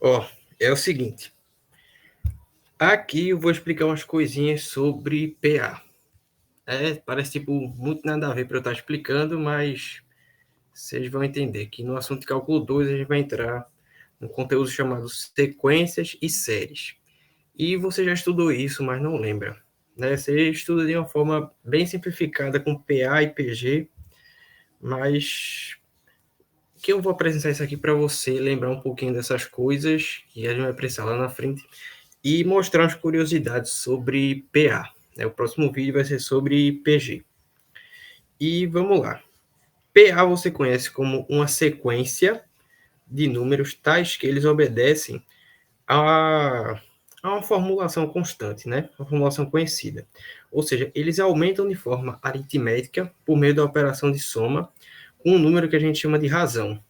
Ó, é o seguinte. Aqui eu vou explicar umas coisinhas sobre PA. Parece tipo muito nada a ver para eu estar explicando, mas vocês vão entender que no assunto de cálculo 2 a gente vai entrar no conteúdo chamado sequências e séries. E você já estudou isso, mas não lembra. Né? Você estuda de uma forma bem simplificada com PA e PG, mas que eu vou apresentar isso aqui para você lembrar um pouquinho dessas coisas que a gente vai precisar lá na frente e mostrar umas curiosidades sobre PA. Né? O próximo vídeo vai ser sobre PG. E vamos lá. PA você conhece como uma sequência de números tais que eles obedecem a, a uma formulação constante, né? Uma formulação conhecida. Ou seja, eles aumentam de forma aritmética por meio da operação de soma com um número que a gente chama de razão,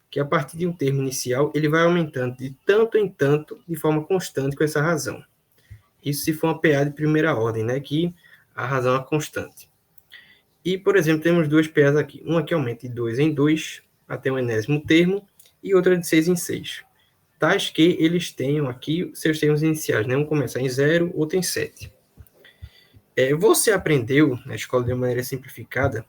que a partir de um termo inicial ele vai aumentando de tanto em tanto de forma constante com essa razão. Isso se for uma PA de primeira ordem, né? Que a razão é constante. E, por exemplo, temos duas PAs aqui. Uma que aumenta de 2 em 2 até o enésimo termo e outra de 6 em 6. Tais que eles tenham aqui seus termos iniciais, né? Um começa em 0, outro em 7. Você aprendeu na escola de uma maneira simplificada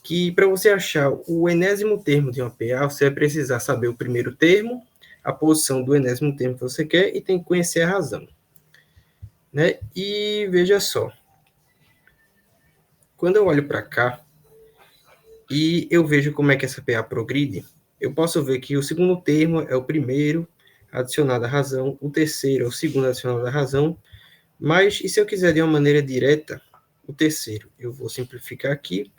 que para você achar o enésimo termo de uma PA, você vai precisar saber o primeiro termo, a posição do enésimo termo que você quer e tem que conhecer a razão. Né? E veja só, quando eu olho para cá e eu vejo como é que essa PA progride, eu posso ver que o segundo termo é o primeiro adicionado à razão, o terceiro é o segundo adicionado à razão, mas e se eu quiser de uma maneira direta, o terceiro, eu vou simplificar aqui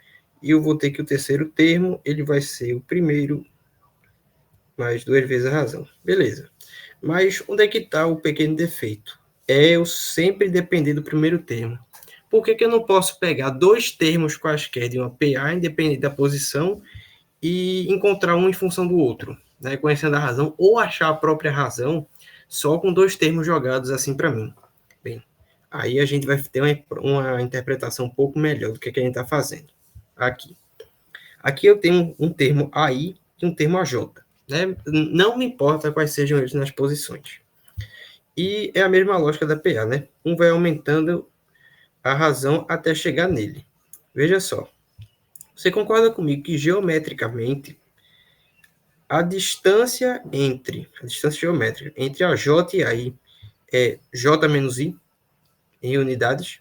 e eu vou ter que o terceiro termo ele vai ser o primeiro mais duas vezes a razão. Beleza. Mas onde é que está o pequeno defeito? Eu sempre depender do primeiro termo. Por que eu não posso pegar dois termos quaisquer de uma PA, independente da posição, e encontrar um em função do outro, né? Conhecendo a razão, ou achar a própria razão só com dois termos jogados assim para mim? Bem, aí a gente vai ter uma interpretação um pouco melhor do que a gente está fazendo. Aqui eu tenho um termo AI e um termo AJ. Né? Não me importa quais sejam eles nas posições. E é a mesma lógica da PA, né? Um vai aumentando a razão até chegar nele. Veja só. Você concorda comigo que geometricamente a distância geométrica entre a J e a I é J menos I em unidades?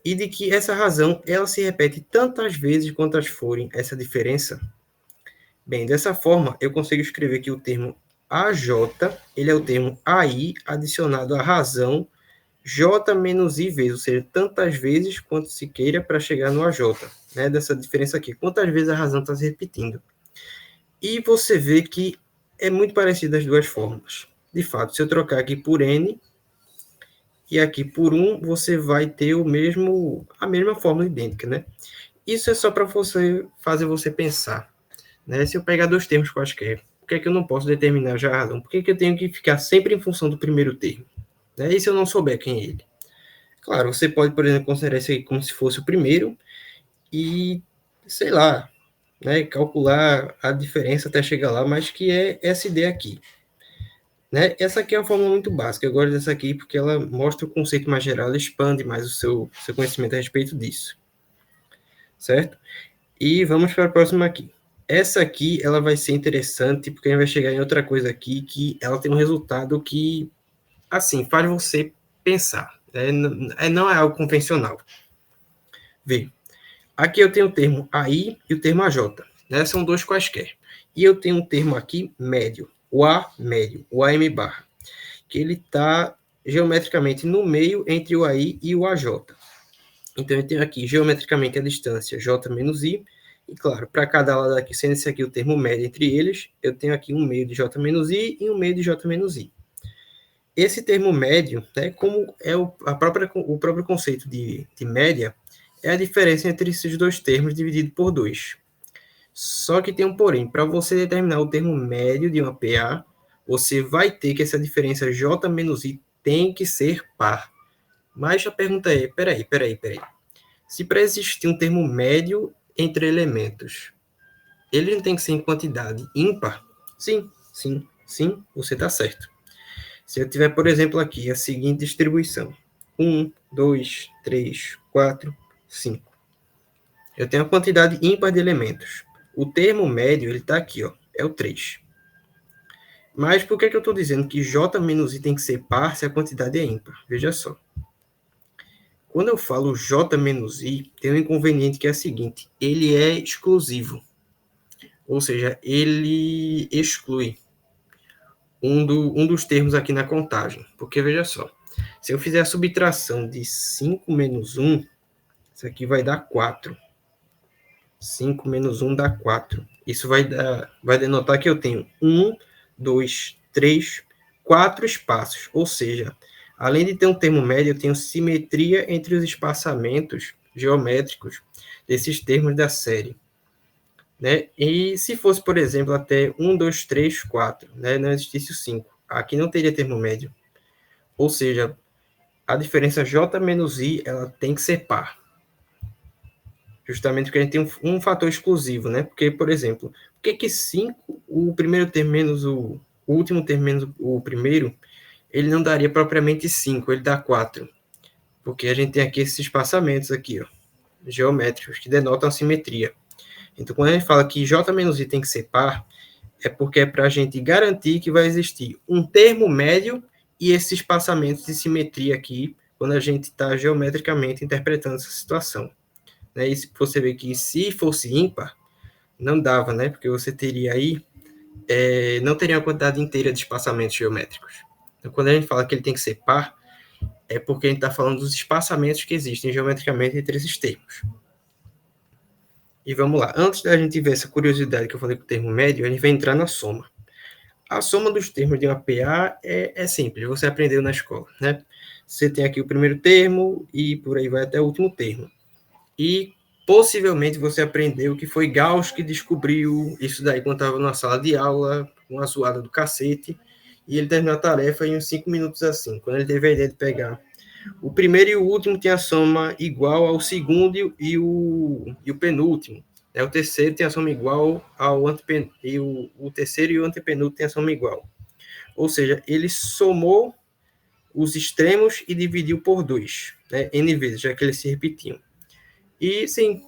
E de que essa razão ela se repete tantas vezes quantas forem essa diferença? Bem, dessa forma, eu consigo escrever que o termo AJ, ele é o termo AI adicionado à razão J menos I vezes, ou seja, tantas vezes quanto se queira para chegar no AJ, né? Dessa diferença aqui, quantas vezes a razão está se repetindo. E você vê que é muito parecido as duas fórmulas. De fato, se eu trocar aqui por N e aqui por 1, você vai ter a mesma fórmula idêntica, né? Isso é só para fazer você pensar. Né? Se eu pegar dois termos quaisquer, por que é que eu não posso determinar já a razão? Por que é que eu tenho que ficar sempre em função do primeiro termo? Né? E se eu não souber quem é ele? Claro, você pode, por exemplo, considerar isso aqui como se fosse o primeiro e, sei lá, né, calcular a diferença até chegar lá, mas que é essa ideia aqui. Né? Essa aqui é uma fórmula muito básica, eu gosto dessa aqui porque ela mostra o conceito mais geral, ela expande mais o seu conhecimento a respeito disso. Certo? E vamos para a próxima aqui. Essa aqui, ela vai ser interessante, porque a gente vai chegar em outra coisa aqui, que ela tem um resultado que, assim, faz você pensar. Não é algo convencional. Vê, aqui eu tenho o termo AI e o termo AJ. Né? São dois quaisquer. E eu tenho um termo aqui médio, o A médio, o AM barra, que ele está geometricamente no meio entre o AI e o AJ. Então, eu tenho aqui geometricamente a distância J menos I, e claro, para cada lado aqui, sendo esse aqui o termo médio entre eles, eu tenho aqui um meio de J menos I e um meio de J menos I. Esse termo médio, né, como é o próprio conceito de média, é a diferença entre esses dois termos dividido por 2. Só que tem um porém, para você determinar o termo médio de uma PA, você vai ter que essa diferença J menos I tem que ser par. Mas a pergunta é, peraí. Se para existir um termo médio entre elementos, ele não tem que ser em quantidade ímpar? Sim. Sim, você está certo. Se eu tiver, por exemplo, aqui a seguinte distribuição: 1, 2, 3, 4, 5. Eu tenho a quantidade ímpar de elementos. O termo médio, ele está aqui, ó, é o 3. Mas por que eu estou dizendo que J menos I tem que ser par se a quantidade é ímpar? Veja só. Quando eu falo J menos I, tem um inconveniente que é o seguinte: ele é exclusivo. Ou seja, ele exclui um dos termos aqui na contagem. Porque veja só, se eu fizer a subtração de 5 menos 1, isso aqui vai dar 4. 5 menos 1 dá 4. Isso vai denotar que eu tenho 1, 2, 3, 4 espaços. Ou seja, além de ter um termo médio, eu tenho simetria entre os espaçamentos geométricos desses termos da série. Né? E se fosse, por exemplo, até 1, 2, 3, 4, né? Não existisse o 5. Aqui não teria termo médio. Ou seja, a diferença J menos I ela tem que ser par. Justamente porque a gente tem um fator exclusivo, né? Porque, por exemplo, por que 5, o primeiro termo menos o último termo menos o primeiro, ele não daria propriamente 5, ele dá 4. Porque a gente tem aqui esses espaçamentos aqui, ó, geométricos, que denotam a simetria. Então, quando a gente fala que J menos I tem que ser par, é porque é para a gente garantir que vai existir um termo médio e esses espaçamentos de simetria aqui, quando a gente está geometricamente interpretando essa situação. Né? E você vê que se fosse ímpar, não dava, né? Porque você teria aí, não teria uma quantidade inteira de espaçamentos geométricos. Então, quando a gente fala que ele tem que ser par, é porque a gente está falando dos espaçamentos que existem geometricamente entre esses termos. E vamos lá. Antes da gente ver essa curiosidade que eu falei com o termo médio, a gente vai entrar na soma. A soma dos termos de uma PA é simples, você aprendeu na escola, né? Você tem aqui o primeiro termo e por aí vai até o último termo. E possivelmente você aprendeu que foi Gauss que descobriu isso daí quando estava na sala de aula, uma zoada do cacete, e ele terminou a tarefa em uns 5 minutos assim, quando ele teve a ideia de pegar o primeiro e o último tem a soma igual ao segundo e o penúltimo. Né? O terceiro tem a soma igual ao antepenúltimo, e o terceiro e o antepenúltimo tem a soma igual. Ou seja, ele somou os extremos e dividiu por 2, né? N vezes, já que eles se repetiam. E sim.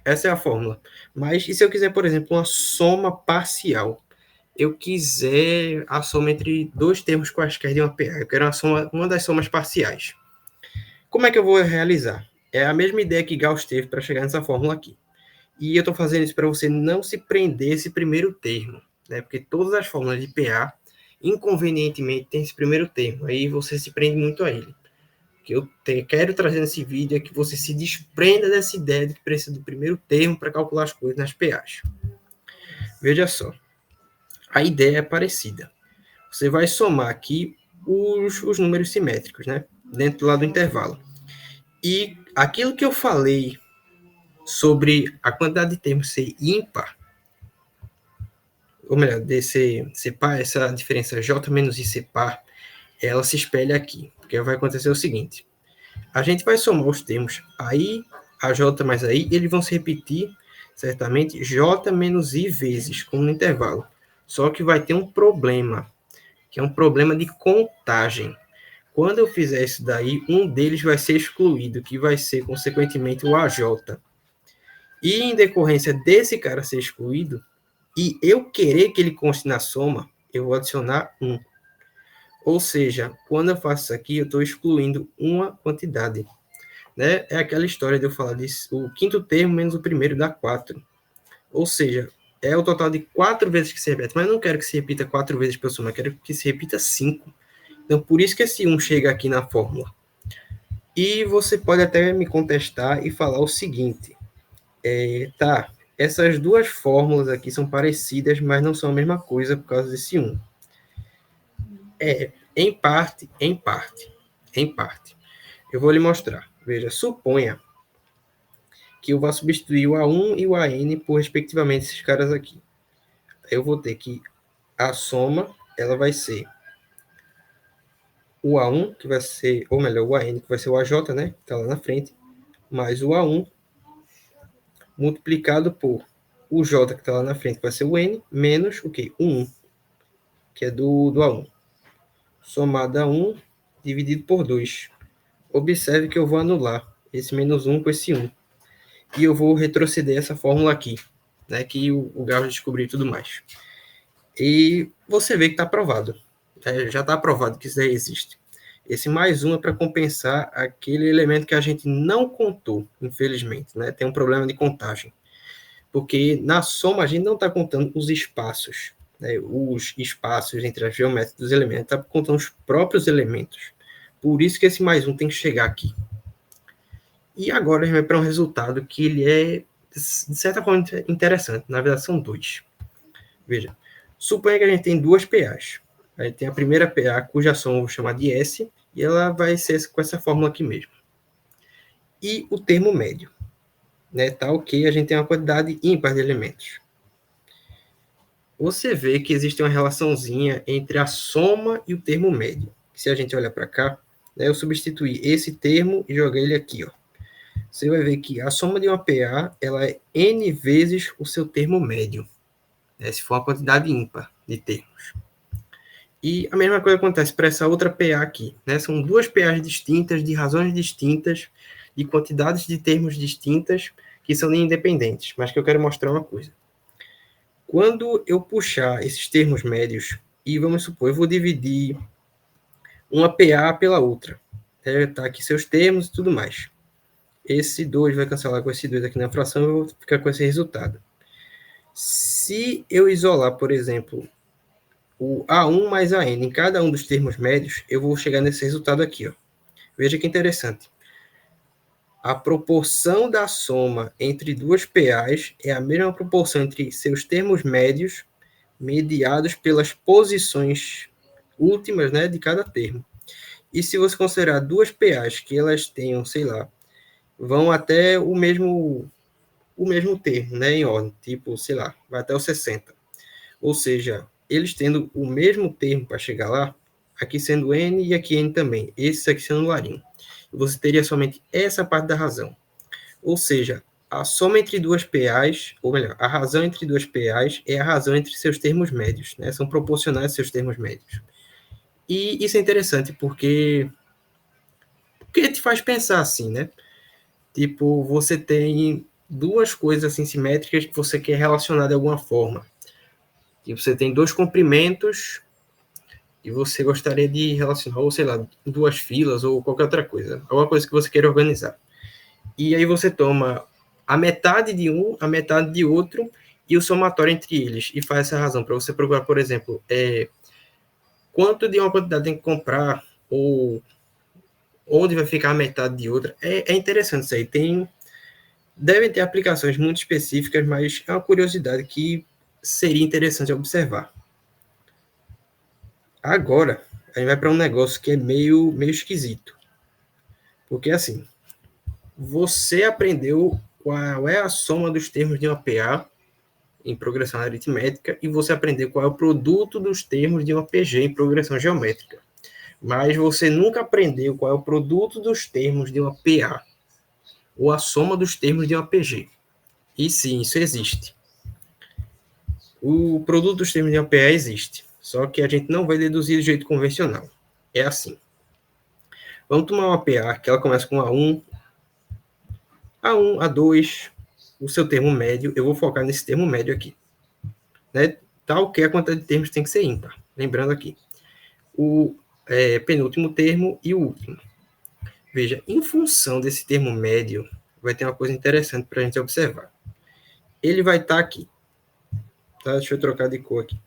Essa é a fórmula. Mas e se eu quiser, por exemplo, uma soma parcial? Eu quiser a soma entre dois termos quaisquer de uma PA. Eu quero uma das somas parciais. Como é que eu vou realizar? É a mesma ideia que Gauss teve para chegar nessa fórmula aqui. E eu estou fazendo isso para você não se prender esse primeiro termo, né? Porque todas as fórmulas de PA, inconvenientemente, tem esse primeiro termo. Aí você se prende muito a ele. O que eu quero trazer nesse vídeo é que você se desprenda dessa ideia de que precisa do primeiro termo para calcular as coisas nas PAs. Veja só. A ideia é parecida. Você vai somar aqui os números simétricos, né? Dentro lá do intervalo. E aquilo que eu falei sobre a quantidade de termos ser ímpar, ou melhor, de ser par, essa diferença J menos I ser par, ela se espelha aqui. Porque vai acontecer o seguinte: a gente vai somar os termos aí, a J mais a I, e eles vão se repetir, certamente, J menos I vezes, como no intervalo. Só que vai ter um problema, que é um problema de contagem. Quando eu fizer isso daí, um deles vai ser excluído, que vai ser, consequentemente, o AJ. E em decorrência desse cara ser excluído, e eu querer que ele conste na soma, eu vou adicionar 1. Ou seja, quando eu faço isso aqui, eu estou excluindo uma quantidade. Né? É aquela história de eu falar disso, o quinto termo menos o primeiro dá 4. Ou seja, é o total de 4 vezes que se repete. Mas eu não quero que se repita 4 vezes pela soma, eu quero que se repita 5. Então, por isso que esse 1 chega aqui na fórmula. E você pode até me contestar e falar o seguinte: tá, essas duas fórmulas aqui são parecidas, mas não são a mesma coisa por causa desse 1. Em parte. Eu vou lhe mostrar. Veja, suponha que eu vá substituir o A1 e o AN por, respectivamente, esses caras aqui. Eu vou ter que a soma, ela vai ser o A1, que vai ser, ou melhor, o AN, que vai ser o AJ, né, que está lá na frente, mais o A1, multiplicado por o J, que está lá na frente, que vai ser o N, menos o quê? O 1. que é do A1. Somado a 1 dividido por 2. Observe que eu vou anular esse menos 1 com esse 1. E eu vou retroceder essa fórmula aqui, né, que o Gauss descobriu e tudo mais. E você vê que está aprovado. Já está aprovado que isso aí existe. Esse mais 1 é para compensar aquele elemento que a gente não contou, infelizmente. Né? Tem um problema de contagem. Porque na soma a gente não está contando os espaços. Né? Os espaços entre as geométricas dos elementos. Está contando os próprios elementos. Por isso que esse mais 1 tem que chegar aqui. E agora a gente vai para um resultado que ele é, de certa forma, interessante. Na verdade, são dois. Veja, suponha que a gente tem duas PAs. A gente tem a primeira PA, cuja soma eu vou chamar de S, e ela vai ser com essa fórmula aqui mesmo. E o termo médio. Né? Tá ok, a gente tem uma quantidade ímpar de elementos. Você vê que existe uma relaçãozinha entre a soma e o termo médio. Se a gente olhar para cá, né, eu substituí esse termo e joguei ele aqui, ó. Você vai ver que a soma de uma PA ela é n vezes o seu termo médio, né, se for uma quantidade ímpar de termos. E a mesma coisa acontece para essa outra PA aqui. Né? São duas PAs distintas, de razões distintas, de quantidades de termos distintas, que são independentes, mas que eu quero mostrar uma coisa. Quando eu puxar esses termos médios, e vamos supor, eu vou dividir uma PA pela outra. Tá aqui seus termos e tudo mais. Esse 2 vai cancelar com esse 2 aqui na fração, eu vou ficar com esse resultado. Se eu isolar, por exemplo, o A1 mais AN em cada um dos termos médios, eu vou chegar nesse resultado aqui. Ó. Veja que interessante. A proporção da soma entre duas PAs é a mesma proporção entre seus termos médios, mediados pelas posições últimas, né, de cada termo. E se você considerar duas PAs que elas tenham, sei lá, vão até o mesmo termo, né, em ordem, tipo, sei lá, vai até o 60. Ou seja, eles tendo o mesmo termo para chegar lá, aqui sendo n e aqui n também, esse aqui sendo larim. Você teria somente essa parte da razão. Ou seja, a soma entre duas PAs, ou melhor, a razão entre duas PAs é a razão entre seus termos médios, né? São proporcionais aos seus termos médios. E isso é interessante porque te faz pensar assim, né? Tipo, você tem duas coisas assim simétricas que você quer relacionar de alguma forma. E você tem dois comprimentos e você gostaria de relacionar, ou sei lá, duas filas ou qualquer outra coisa. Alguma coisa que você queira organizar. E aí você toma a metade de um, a metade de outro e o somatório entre eles. E faz essa razão para você procurar, por exemplo, quanto de uma quantidade tem que comprar ou onde vai ficar a metade de outra. É interessante isso aí. Devem ter aplicações muito específicas, mas é uma curiosidade que seria interessante observar. Agora, a gente vai para um negócio que é meio esquisito. Porque, assim, você aprendeu qual é a soma dos termos de uma PA em progressão aritmética e você aprendeu qual é o produto dos termos de uma PG em progressão geométrica. Mas você nunca aprendeu qual é o produto dos termos de uma PA ou a soma dos termos de uma PG. E sim, isso existe. O produto dos termos de uma PA existe, só que a gente não vai deduzir do jeito convencional. É assim. Vamos tomar uma PA que ela começa com A1, A2, o seu termo médio, eu vou focar nesse termo médio aqui. Né? Tal que a quantidade de termos tem que ser ímpar. Lembrando aqui. O penúltimo termo e o último. Veja, em função desse termo médio, vai ter uma coisa interessante para a gente observar. Ele vai estar aqui. Tá? Deixa eu trocar de cor aqui.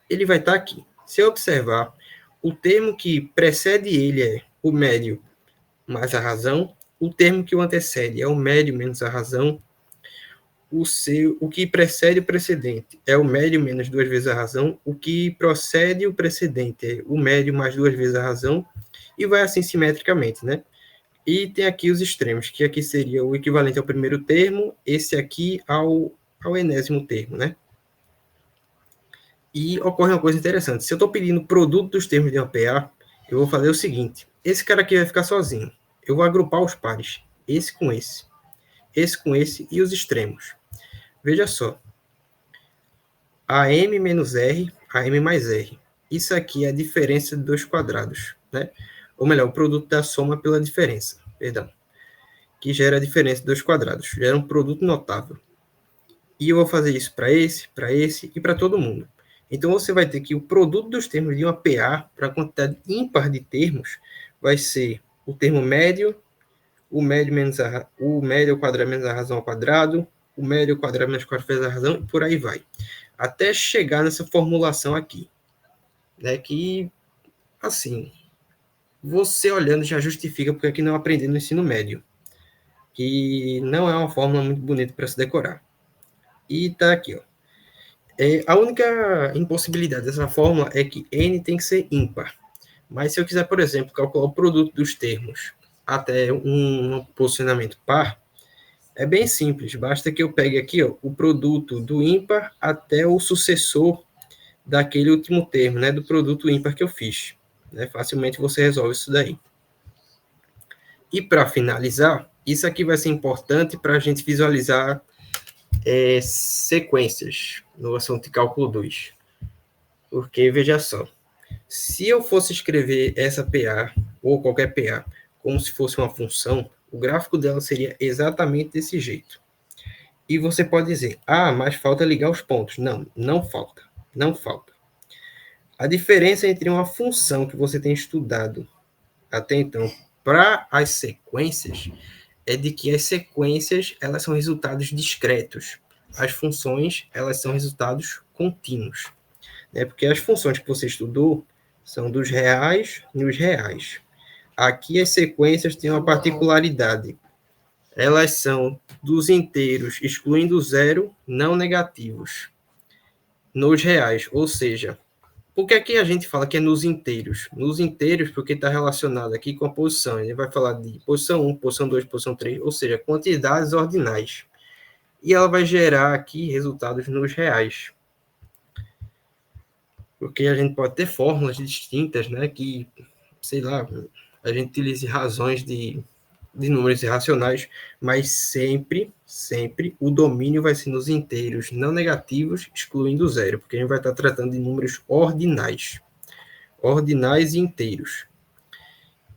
Ele vai estar aqui. Se eu observar, o termo que precede ele é o médio mais a razão, o termo que o antecede é o médio menos a razão, o que precede o precedente é o médio menos duas vezes a razão, o que procede o precedente é o médio mais duas vezes a razão, e vai assim simetricamente, né? E tem aqui os extremos, que aqui seria o equivalente ao primeiro termo, esse aqui ao enésimo termo, né? E ocorre uma coisa interessante. Se eu estou pedindo produto dos termos de uma PA, eu vou fazer o seguinte. Esse cara aqui vai ficar sozinho. Eu vou agrupar os pares. Esse com esse e os extremos. Veja só. AM menos R, AM mais R. isso aqui é a diferença de dois quadrados, né? Ou melhor, o produto da soma pela diferença, perdão, que gera a diferença de dois quadrados, gera um produto notável. E eu vou fazer isso para esse e para todo mundo. Então, você vai ter que o produto dos termos de uma PA para a quantidade ímpar de termos vai ser o termo médio, o médio menos o médio ao quadrado menos a razão ao quadrado, o médio ao quadrado menos 4 vezes a razão, e por aí vai. Até chegar nessa formulação aqui. Né, que, assim, você olhando já justifica porque aqui não aprendeu no ensino médio. Que não é uma fórmula muito bonita para se decorar. E tá aqui, ó. A única impossibilidade dessa fórmula é que n tem que ser ímpar. Mas se eu quiser, por exemplo, calcular o produto dos termos até um posicionamento par, é bem simples. Basta que eu pegue aqui ó, o produto do ímpar até o sucessor daquele último termo, né, do produto ímpar que eu fiz. Né? Facilmente você resolve isso daí. E para finalizar, isso aqui vai ser importante para a gente visualizar sequências no assunto de cálculo 2. Porque, veja só, se eu fosse escrever essa PA, ou qualquer PA, como se fosse uma função, o gráfico dela seria exatamente desse jeito. E você pode dizer, mas falta ligar os pontos. Não, não falta. Não falta. A diferença entre uma função que você tem estudado até então para as sequências é de que as sequências elas são resultados discretos. As funções elas são resultados contínuos. Né? Porque as funções que você estudou são dos reais nos reais. Aqui as sequências têm uma particularidade. Elas são dos inteiros, excluindo o zero, não negativos, nos reais. Ou seja, por que aqui a gente fala que é nos inteiros? Nos inteiros, porque está relacionado aqui com a posição. A gente vai falar de posição 1, posição 2, posição 3, ou seja, quantidades ordinais. E ela vai gerar aqui resultados nos reais. Porque a gente pode ter fórmulas distintas, né? Que, sei lá, a gente utilize razões de números irracionais, mas sempre o domínio vai ser nos inteiros não negativos, excluindo o zero, porque a gente vai estar tratando de números ordinais e inteiros.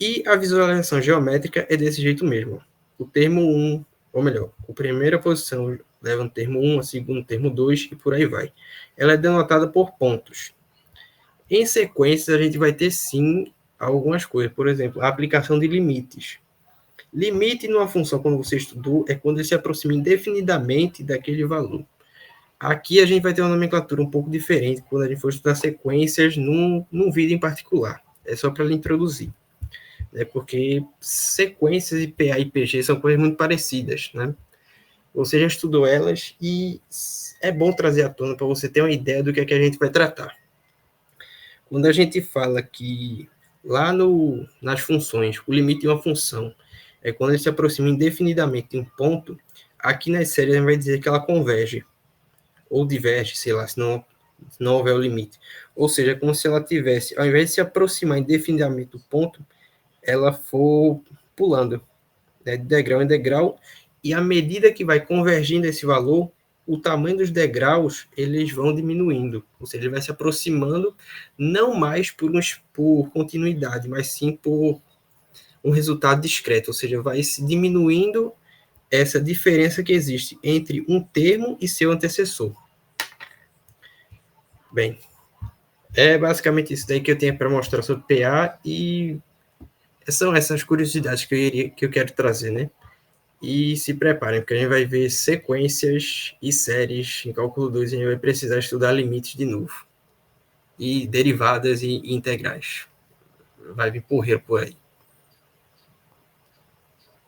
E a visualização geométrica é desse jeito mesmo. O termo 1, ou melhor, a primeira posição leva no termo 1, a segunda termo 2 e por aí vai. Ela é denotada por pontos. Em sequências, a gente vai ter sim algumas coisas. Por exemplo, a aplicação de limites. Limite numa função, quando você estudou, é quando ele se aproxima indefinidamente daquele valor. Aqui a gente vai ter uma nomenclatura um pouco diferente quando a gente for estudar sequências num vídeo em particular. É só para lhe introduzir. Né? Porque sequências e PA e PG são coisas muito parecidas. Né? Você já estudou elas e é bom trazer à tona para você ter uma ideia do que é que a gente vai tratar. Quando a gente fala que lá nas funções, o limite de uma função é quando ele se aproxima indefinidamente de um ponto, aqui nas séries a gente vai dizer que ela converge, ou diverge, sei lá, se não houver o limite. Ou seja, como se ela tivesse, ao invés de se aproximar indefinidamente do ponto, ela for pulando, né, de degrau em degrau, e à medida que vai convergindo esse valor, o tamanho dos degraus eles vão diminuindo, ou seja, ele vai se aproximando não mais por continuidade, mas sim por um resultado discreto, ou seja, vai se diminuindo essa diferença que existe entre um termo e seu antecessor. Bem, é basicamente isso daí que eu tenho para mostrar sobre PA e são essas curiosidades que eu quero trazer, né? E se preparem, porque a gente vai ver sequências e séries em cálculo 2 e a gente vai precisar estudar limites de novo. E derivadas e integrais. Vai vir porreiro por aí.